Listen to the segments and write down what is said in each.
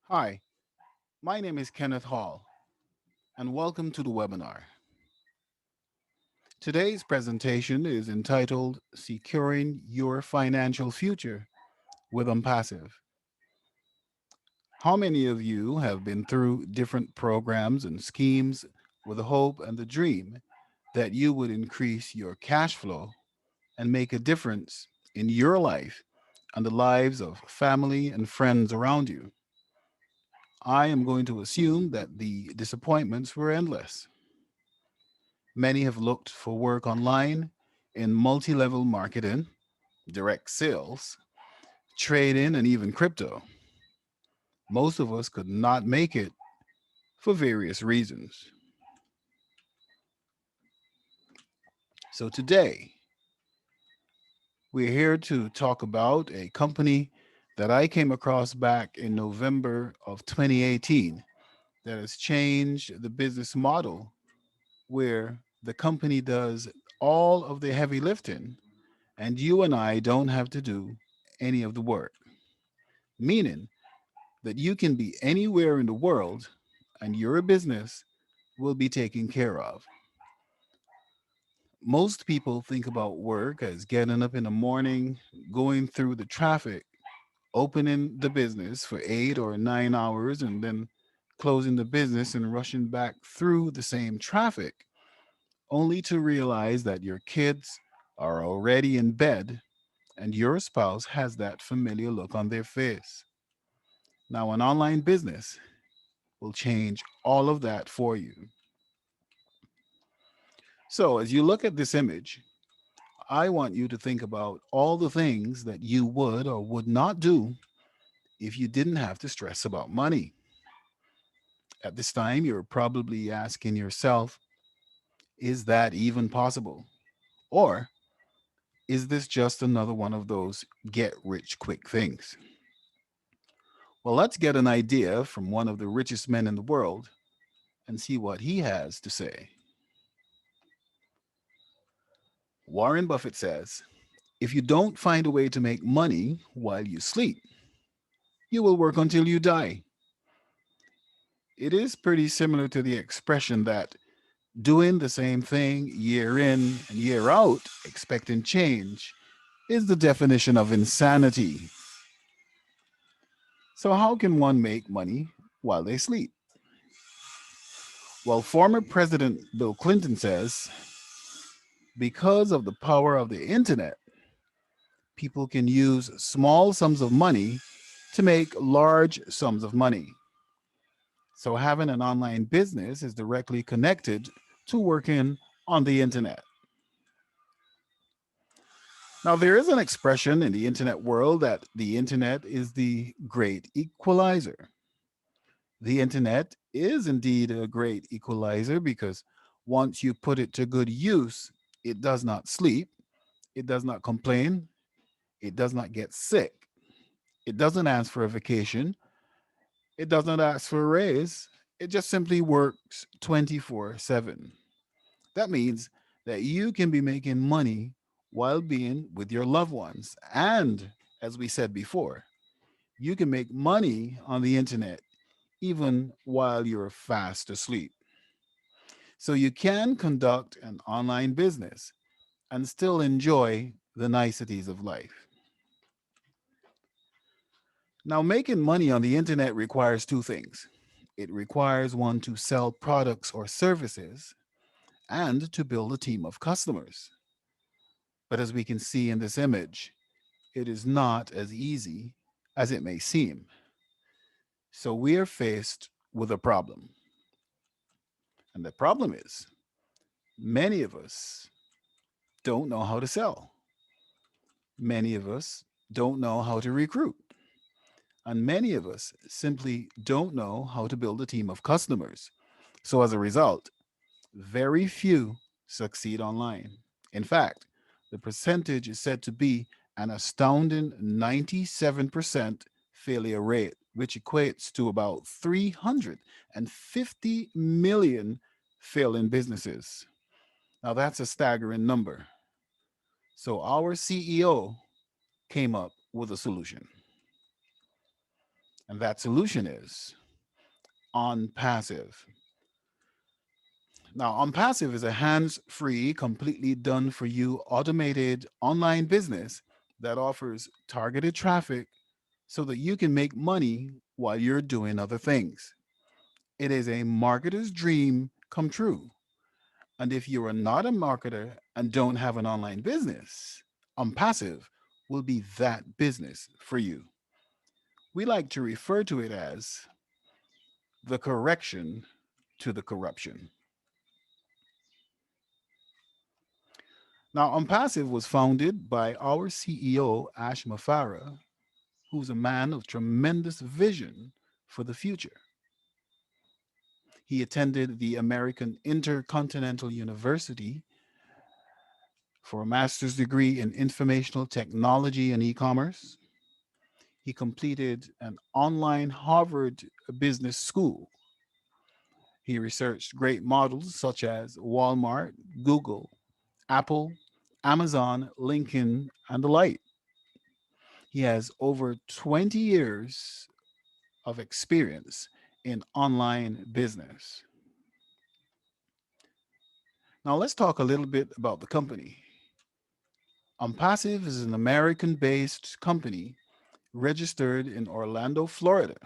Hi, my name is Kenneth Hall, and welcome to the webinar. Today's presentation is entitled Securing Your Financial Future with Onpassive. How many of you have been through different programs and schemes with the hope and the dream that you would increase your cash flow and make a difference in your life and the lives of family and friends around you? I am going to assume that the disappointments were endless. Many have looked for work online in multi level marketing, direct sales, trading, and even crypto. Most of us could not make it for various reasons. So today, we're here to talk about a company that I came across back in November of 2018 that has changed the business model where the company does all of the heavy lifting and you and I don't have to do any of the work, meaning that you can be anywhere in the world and your business will be taken care of. Most people think about work as getting up in the morning, going through the traffic, opening the business for 8 or 9 hours, and then closing the business and rushing back through the same traffic, only to realize that your kids are already in bed and your spouse has that familiar look on their face. Now, an online business will change all of that for you. So, as you look at this image, I want you to think about all the things that you would or would not do if you didn't have to stress about money. At this time, you're probably asking yourself, is that even possible? Or is this just another one of those get rich quick things? Well, let's get an idea from one of the richest men in the world and see what he has to say. Warren Buffett says, if you don't find a way to make money while you sleep, you will work until you die. It is pretty similar to the expression that doing the same thing year in and year out, expecting change, is the definition of insanity. So, how can one make money while they sleep? Well, former President Bill Clinton says because of the power of the internet, people can use small sums of money to make large sums of money. So, having an online business is directly connected to working on the internet. Now, there is an expression in the internet world that the internet is the great equalizer. The internet is indeed a great equalizer because once you put it to good use, it does not sleep, it does not complain, it does not get sick, it doesn't ask for a vacation, it does not ask for a raise, it just simply works 24/7. That means that you can be making money while being with your loved ones. And as we said before, you can make money on the internet even while you're fast asleep. So you can conduct an online business and still enjoy the niceties of life. Now, making money on the internet requires two things. It requires one to sell products or services and to build a team of customers. But as we can see in this image, it is not as easy as it may seem. So we are faced with a problem. And the problem is many of us don't know how to sell. Many of us don't know how to recruit. And many of us simply don't know how to build a team of customers. So as a result, very few succeed online. In fact, the percentage is said to be an astounding 97% failure rate, which equates to about 350 million failing businesses. Now, that's a staggering number. So, our CEO came up with a solution. And that solution is Onpassive. Now, Onpassive is a hands free, completely done for you automated online business that offers targeted traffic so that you can make money while you're doing other things. It is a marketer's dream come true. And if you are not a marketer and don't have an online business, Onpassive will be that business for you. We like to refer to it as the correction to the corruption. Now, Onpassive was founded by our CEO, Ash Mafara, who's a man of tremendous vision for the future. He attended the American Intercontinental University for a master's degree in informational technology and e-commerce. He completed an online Harvard Business School. He researched great models such as Walmart, Google, Apple, Amazon, Lincoln, and the like. He has over 20 years of experience in online business. Now, let's talk a little bit about the company. Onpassive is an American based company registered in Orlando, Florida,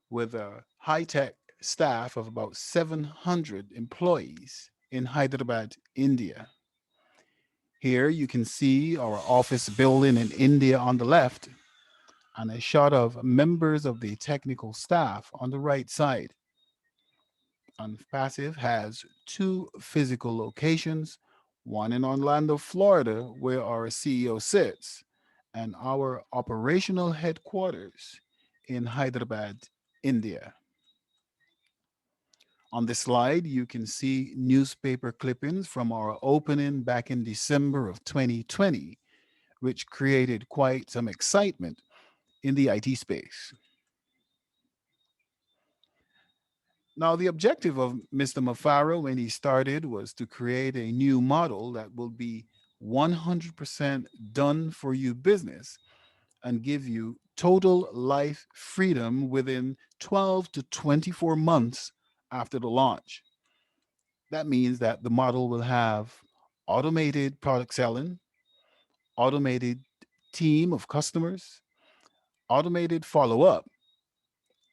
with a high tech staff of about 700 employees in Hyderabad, India. Here you can see our office building in India on the left and a shot of members of the technical staff on the right side. Unpassive has two physical locations, one in Orlando, Florida, where our CEO sits, and our operational headquarters in Hyderabad, India. On this slide, you can see newspaper clippings from our opening back in December of 2020, which created quite some excitement in the IT space. Now, the objective of Mr. Mafaro when he started was to create a new model that will be 100% done for you business and give you total life freedom within 12 to 24 months after the launch. That means that the model will have automated product selling, automated team of customers, automated follow up,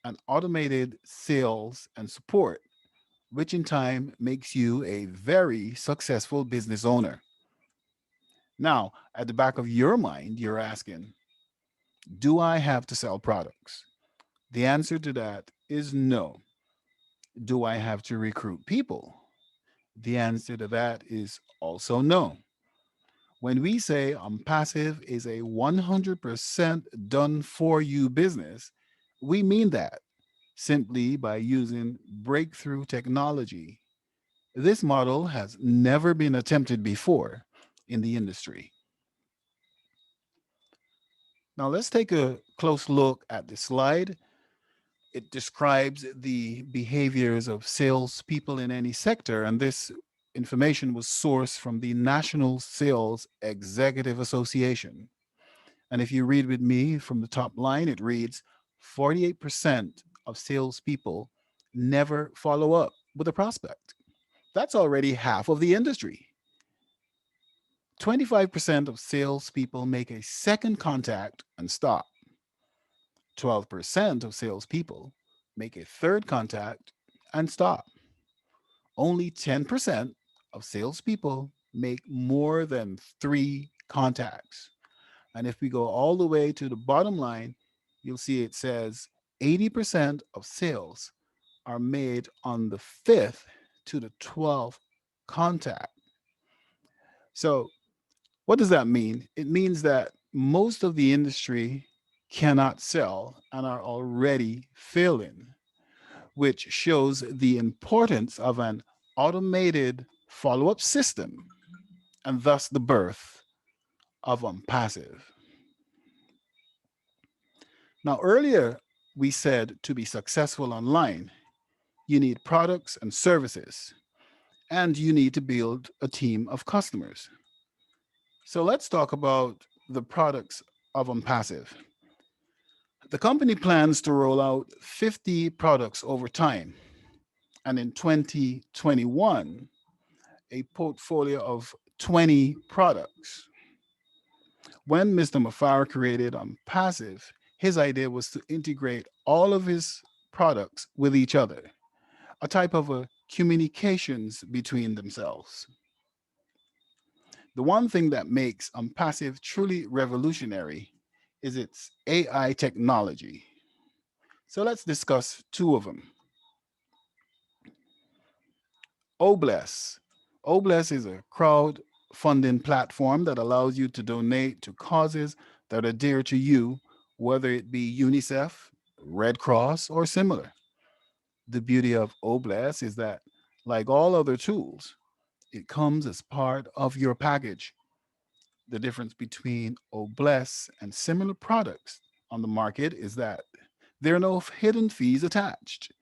and automated sales and support, which in time makes you a very successful business owner. Now, at the back of your mind, you're asking, do I have to sell products? The answer to that is no. Do I have to recruit people? The answer to that is also no. When we say Passive is a 100% done for you business, we mean that simply by using breakthrough technology. This model has never been attempted before in the industry. Now, let's take a close look at the slide. It describes the behaviors of salespeople in any sector, and this information was sourced from the National Sales Executive Association. And if you read with me from the top line, it reads 48% of salespeople never follow up with a prospect. That's already half of the industry. 25% of salespeople make a second contact and stop. 12% of salespeople make a third contact and stop. Only 10% of salespeople make more than three contacts. And if we go all the way to the bottom line, you'll see it says 80% of sales are made on the fifth to the 12th contact. So, what does that mean? It means that most of the industry cannot sell and are already failing, which shows the importance of an automated follow up system and thus the birth of Unpassive. Now, earlier we said to be successful online, you need products and services, and you need to build a team of customers. So let's talk about the products of Onpassive. The company plans to roll out 50 products over time, and in 2021, a portfolio of 20 products. When Mr. Mafara created Onpassive, his idea was to integrate all of his products with each other, a type of a communications between themselves. The one thing that makes Onpassive truly revolutionary is its AI technology. So let's discuss two of them. Obless. Obless is a crowdfunding platform that allows you to donate to causes that are dear to you, whether it be UNICEF, Red Cross, or similar. The beauty of Obless is that, like all other tools, it comes as part of your package. The difference between Obless and similar products on the market is that there are no hidden fees attached.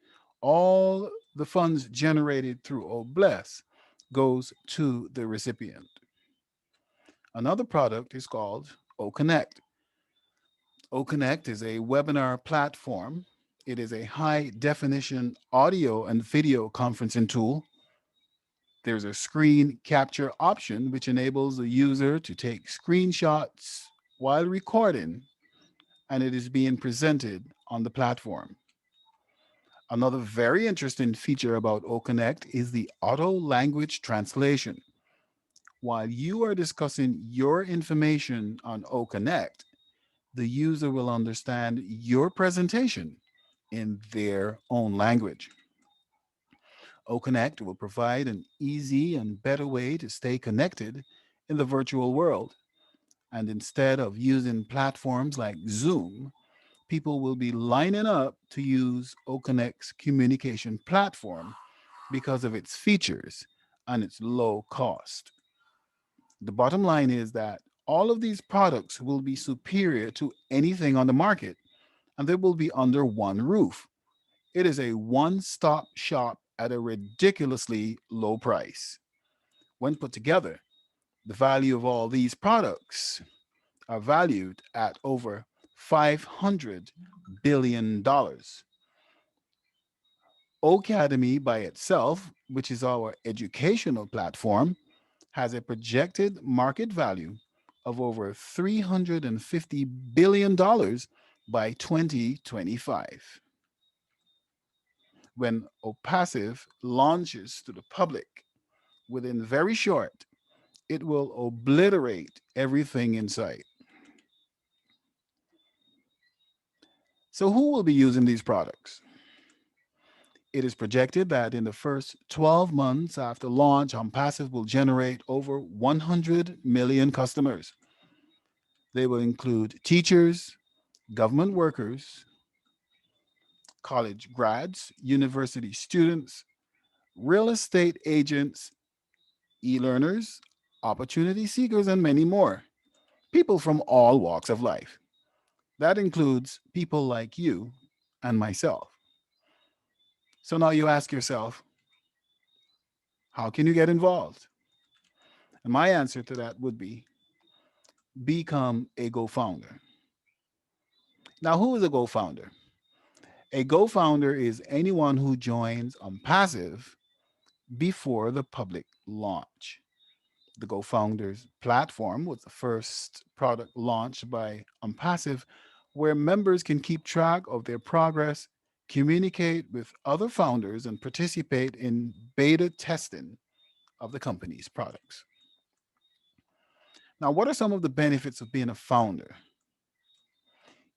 All the funds generated through Obless goes to the recipient. Another product is called OConnect. OConnect is a webinar platform. It is a high definition audio and video conferencing tool. There's a screen capture option which enables the user to take screenshots while recording, and it is being presented on the platform. Another very interesting feature about OConnect is the auto language translation. While you are discussing your information on OConnect, the user will understand your presentation in their own language. OConnect will provide an easy and better way to stay connected in the virtual world. And instead of using platforms like Zoom, people will be lining up to use OConnect's communication platform because of its features and its low cost. The bottom line is that all of these products will be superior to anything on the market and they will be under one roof. It is a one stop shop at a ridiculously low price. When put together, the value of all these products are valued at over $500 billion. dollars. Academy by itself, which is our educational platform, has a projected market value of over $350 billion by 2025. When Opassive launches to the public within very short, it will obliterate everything in sight. So, who will be using these products? It is projected that in the first 12 months after launch, Onpassive will generate over 100 million customers. They will include teachers, government workers, college grads, university students, real estate agents, e learners, opportunity seekers, and many more. People from all walks of life. That includes people like you and myself. So now you ask yourself, how can you get involved? And my answer to that would be become a Go founder. Now, who is a Go founder? A Go founder is anyone who joins Passive before the public launch. The Go Founders platform was the first product launched by Passive, where members can keep track of their progress, communicate with other founders, and participate in beta testing of the company's products. Now, what are some of the benefits of being a founder?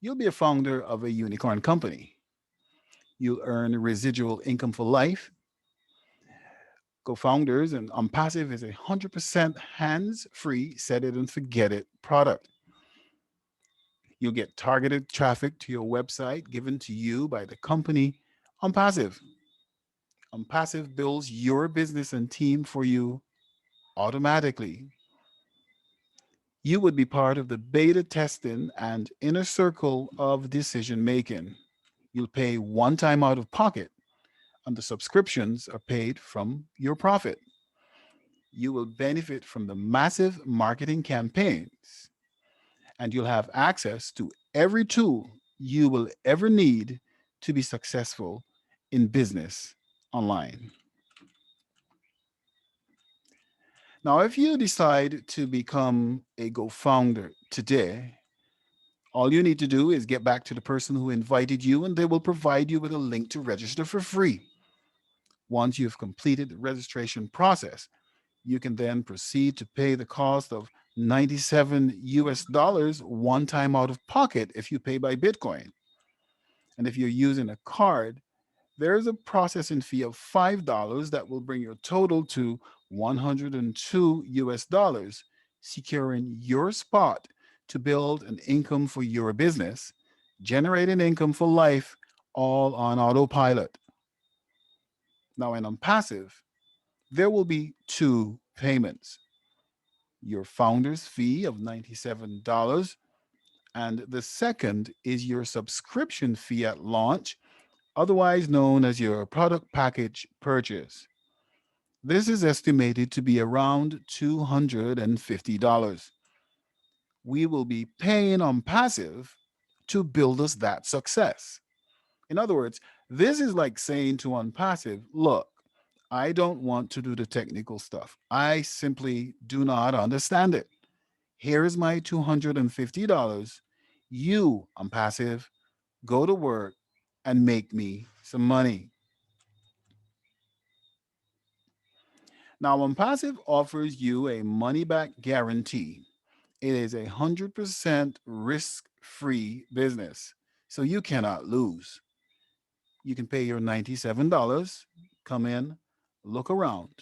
You'll be a founder of a unicorn company. You'll earn residual income for life. Co-founders and Unpassive is a 100% hands-free, set it and forget it product. You'll get targeted traffic to your website given to you by the company Unpassive. Unpassive builds your business and team for you automatically. You would be part of the beta testing and inner circle of decision making. You'll pay one time out of pocket, and the subscriptions are paid from your profit. You will benefit from the massive marketing campaigns. and you'll have access to every tool you will ever need to be successful in business online. Now, if you decide to become a Go founder today, all you need to do is get back to the person who invited you, and they will provide you with a link to register for free. Once you've completed the registration process, you can then proceed to pay the cost of 97 US dollars one time out of pocket if you pay by Bitcoin. And if you're using a card, there's a processing fee of $5 that will bring your total to 102 US dollars, securing your spot to build an income for your business, generating income for life, all on autopilot. Now, in Onpassive, there will be two payments: your founder's fee of $97, and the second is your subscription fee at launch, otherwise known as your product package purchase. This is estimated to be around $250. We will be paying Onpassive to build us that success. In other words, this is like saying to Onpassive, look, I don't want to do the technical stuff. I simply do not understand it. Here's my $250. You, Onpassive, go to work and make me some money. Now, Onpassive offers you a money back guarantee. It is 100% risk free business, so you cannot lose. You can pay your $97, come in, look around.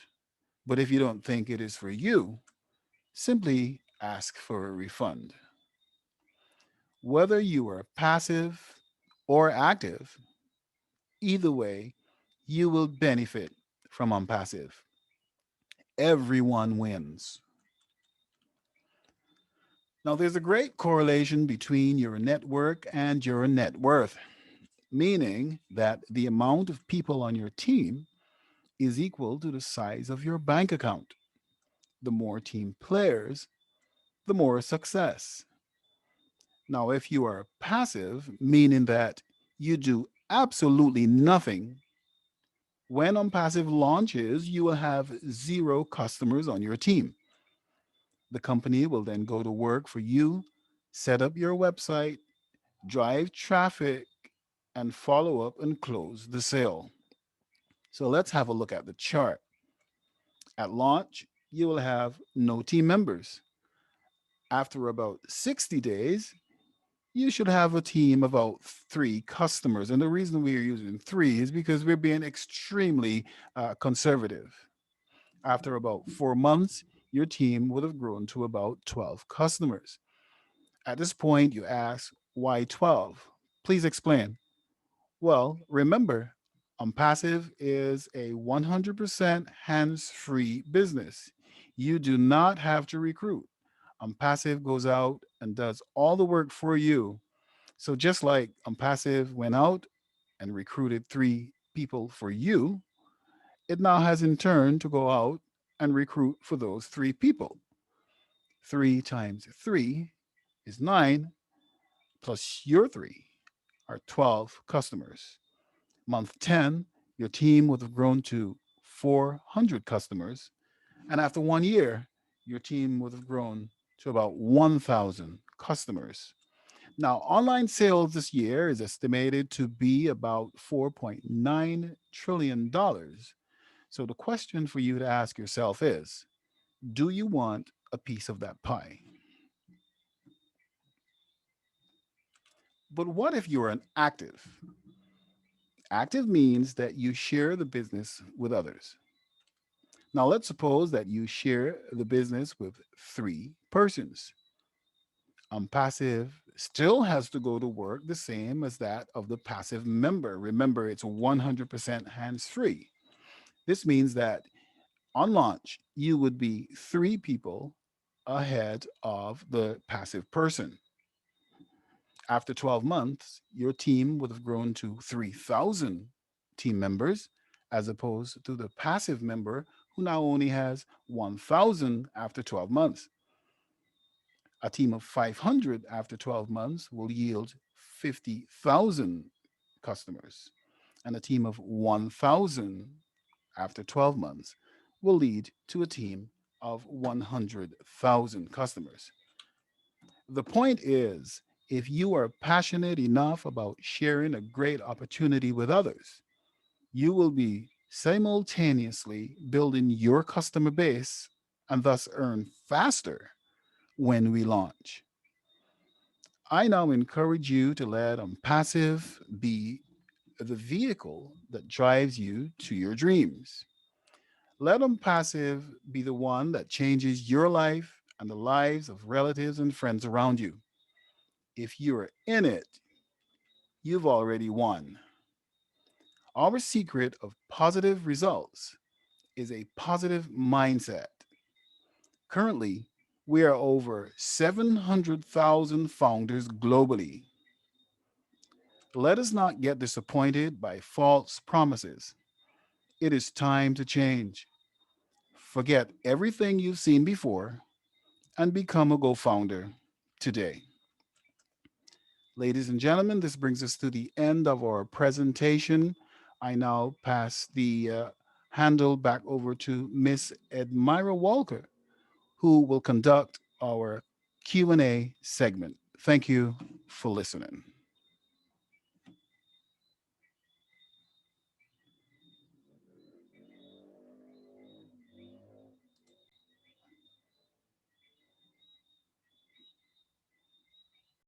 But if you don't think it is for you, simply ask for a refund. Whether you are passive or active, either way, you will benefit from Onpassive. Everyone wins. Now, there's a great correlation between your network and your net worth, meaning that the amount of people on your team is equal to the size of your bank account. The more team players, the more success. Now, if you are passive, meaning that you do absolutely nothing, when Onpassive launches, you will have zero customers on your team. The company will then go to work for you, set up your website, drive traffic, and follow up and close the sale. So let's have a look at the chart. At launch, you will have no team members. After about 60 days, you should have a team of about three customers. And the reason we are using three is because we're being extremely conservative. After about 4 months, your team would have grown to about 12 customers. At this point, you ask, why 12? Please explain. Well, remember, Onpassive is a 100% hands free business. You do not have to recruit. Onpassive goes out and does all the work for you. So, just like Onpassive went out and recruited three people for you, it now has in turn to go out and recruit for those three people. Three times three is nine, plus your three are 12 customers. Month 10, your team would have grown to 400 customers. And after 1 year, your team would have grown to about 1,000 customers. Now, online sales this year is estimated to be about $4.9 trillion. So the question for you to ask yourself is, do you want a piece of that pie? But what if you're an active? Active means that you share the business with others. Now, let's suppose that you share the business with three persons. Passive still has to go to work the same as that of the passive member. Remember, it's 100% hands free. This means that on launch, you would be three people ahead of the passive person. After 12 months, your team would have grown to 3,000 team members, as opposed to the passive member who now only has 1,000 after 12 months. A team of 500 after 12 months will yield 50,000 customers, and a team of 1,000 after 12 months will lead to a team of 100,000 customers. The point is, if you are passionate enough about sharing a great opportunity with others, you will be simultaneously building your customer base and thus earn faster when we launch. I now encourage you to let Onpassive be the vehicle that drives you to your dreams. Let Onpassive be the one that changes your life and the lives of relatives and friends around you. If you're in it, you've already won. Our secret of positive results is a positive mindset. Currently, we are over 700,000 founders globally. Let us not get disappointed by false promises. It is time to change. Forget everything you've seen before and become a Go founder today. Ladies and gentlemen, this brings us to the end of our presentation. I now pass the handle back over to Miss Admira Walker, who will conduct our Q&A segment. Thank you for listening.